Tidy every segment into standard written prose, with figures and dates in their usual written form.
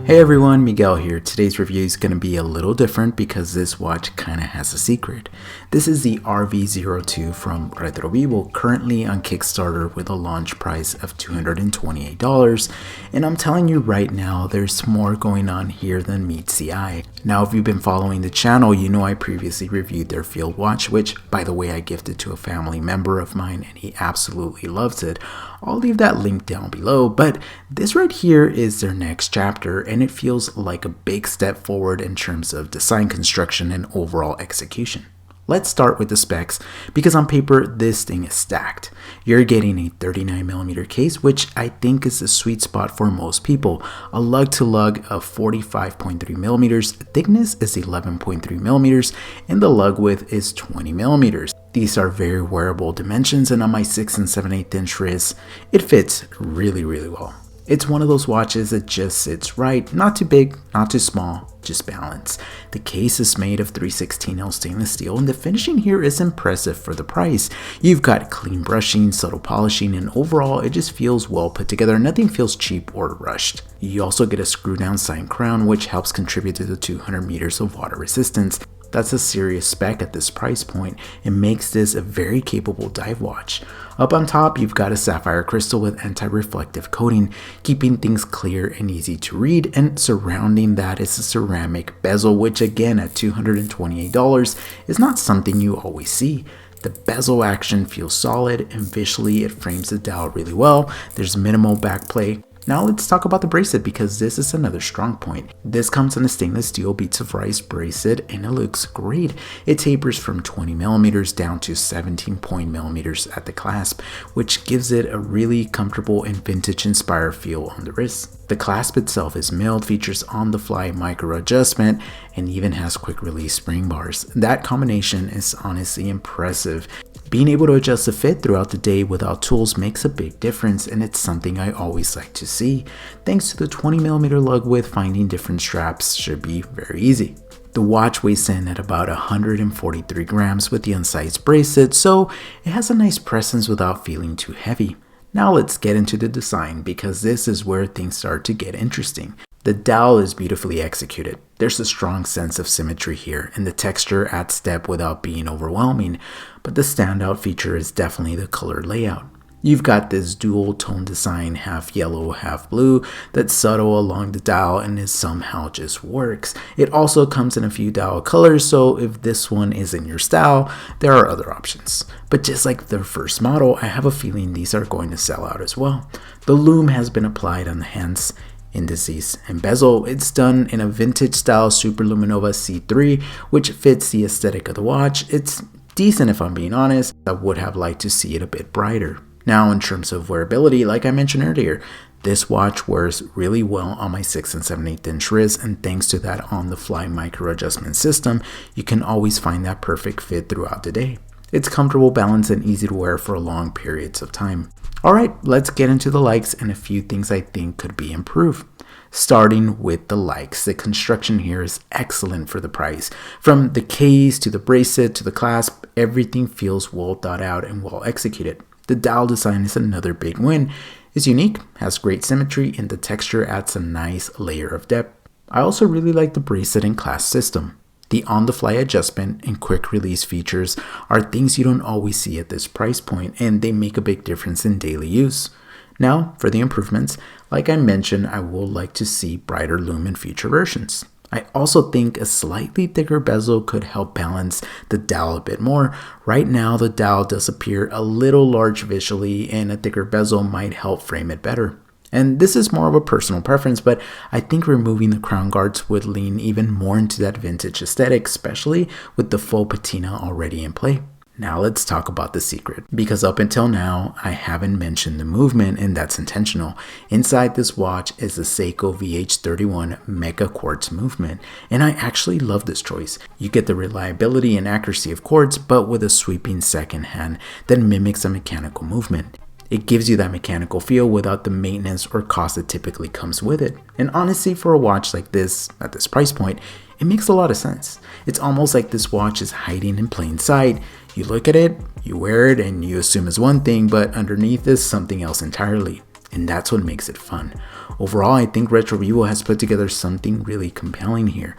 Hey everyone, Miguel here. Today's review is going to be a little different because this watch kind of has a secret. This is the RV02 from Retrovivo, currently on Kickstarter with a launch price of $228. And I'm telling you right now, there's more going on here than meets the eye. Now, if you've been following the channel, you know I previously reviewed their field watch, which, by the way, I gifted to a family member of mine and he absolutely loves it. I'll leave that link down below, but this right here is their next chapter and it feels like a big step forward in terms of design, construction, and overall execution. Let's start with the specs because on paper this thing is stacked. You're getting a 39mm case, which I think is the sweet spot for most people. A lug-to-lug of 45.3mm, thickness is 11.3mm, and the lug width is 20mm. These are very wearable dimensions, and on my 6 7/8 inch wrist, it fits really well. It's one of those watches that just sits right, not too big, not too small, just balance. The case is made of 316L stainless steel and the finishing here is impressive for the price. You've got clean brushing, subtle polishing, and overall it just feels well put together. Nothing feels cheap or rushed. You also get a screw down sign crown which helps contribute to the 200 meters of water resistance. That's a serious spec at this price point and makes this a very capable dive watch. Up on top, you've got a sapphire crystal with anti-reflective coating, keeping things clear and easy to read, and surrounding that is a ceramic bezel, which again at $228 is not something you always see. The bezel action feels solid and visually it frames the dial really well. There's minimal backplay. Now let's talk about the bracelet because this is another strong point. This comes in a stainless steel beads of rice bracelet and it looks great. It tapers from 20mm down to 17mm at the clasp, which gives it a really comfortable and vintage inspired feel on the wrist. The clasp itself is milled, features on-the-fly micro adjustment, and even has quick release spring bars. That combination is honestly impressive. Being able to adjust the fit throughout the day without tools makes a big difference, and it's something I always like to see. Thanks to the 20mm lug width, finding different straps should be very easy. The watch weighs in at about 143 grams with the unsized bracelet, so it has a nice presence without feeling too heavy. Now let's get into the design because this is where things start to get interesting. The dial is beautifully executed. There's a strong sense of symmetry here, and the texture adds depth without being overwhelming, but the standout feature is definitely the color layout. You've got this dual tone design, half yellow, half blue, that's subtle along the dial and it somehow just works. It also comes in a few dial colors, so if this one isn't your style, there are other options. But just like the first model, I have a feeling these are going to sell out as well. The lume has been applied on the hands, indices, and bezel. It's done in a vintage style Superluminova C3, which fits the aesthetic of the watch. It's decent if I'm being honest. I would have liked to see it a bit brighter. Now in terms of wearability, like I mentioned earlier, this watch wears really well on my 6 7/8 inch wrist, and thanks to that on-the-fly micro adjustment system, you can always find that perfect fit throughout the day. It's comfortable, balanced, and easy to wear for long periods of time. Alright, let's get into the likes and a few things I think could be improved. Starting with the likes, the construction here is excellent for the price. From the case to the bracelet to the clasp, everything feels well thought out and well executed. The dial design is another big win. It's unique, has great symmetry, and the texture adds a nice layer of depth. I also really like the bracelet and clasp system. The on-the-fly adjustment and quick release features are things you don't always see at this price point, and they make a big difference in daily use. Now, for the improvements, like I mentioned, I would like to see brighter lume in future versions. I also think a slightly thicker bezel could help balance the dial a bit more. Right now, the dial does appear a little large visually, and a thicker bezel might help frame it better. And this is more of a personal preference, but I think removing the crown guards would lean even more into that vintage aesthetic, especially with the faux patina already in play. Now let's talk about the secret, because up until now, I haven't mentioned the movement, and that's intentional. Inside this watch is the Seiko VH31 Mega Quartz movement, and I actually love this choice. You get the reliability and accuracy of quartz, but with a sweeping second hand that mimics a mechanical movement. It gives you that mechanical feel without the maintenance or cost that typically comes with it. And honestly, for a watch like this, at this price point, it makes a lot of sense. It's almost like this watch is hiding in plain sight. You look at it, you wear it, and you assume it's one thing, but underneath is something else entirely. and that's what makes it fun. Overall, I think Retro Vivo has put together something really compelling here.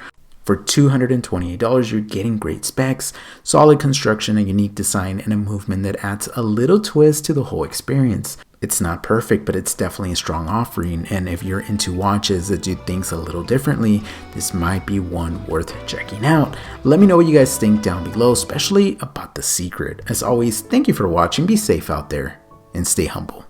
For $228, you're getting great specs, solid construction, a unique design, and a movement that adds a little twist to the whole experience. It's not perfect, but it's definitely a strong offering, and if you're into watches that do things a little differently, this might be one worth checking out. Let me know what you guys think down below, especially about the secret. As always, thank you for watching, be safe out there, and stay humble.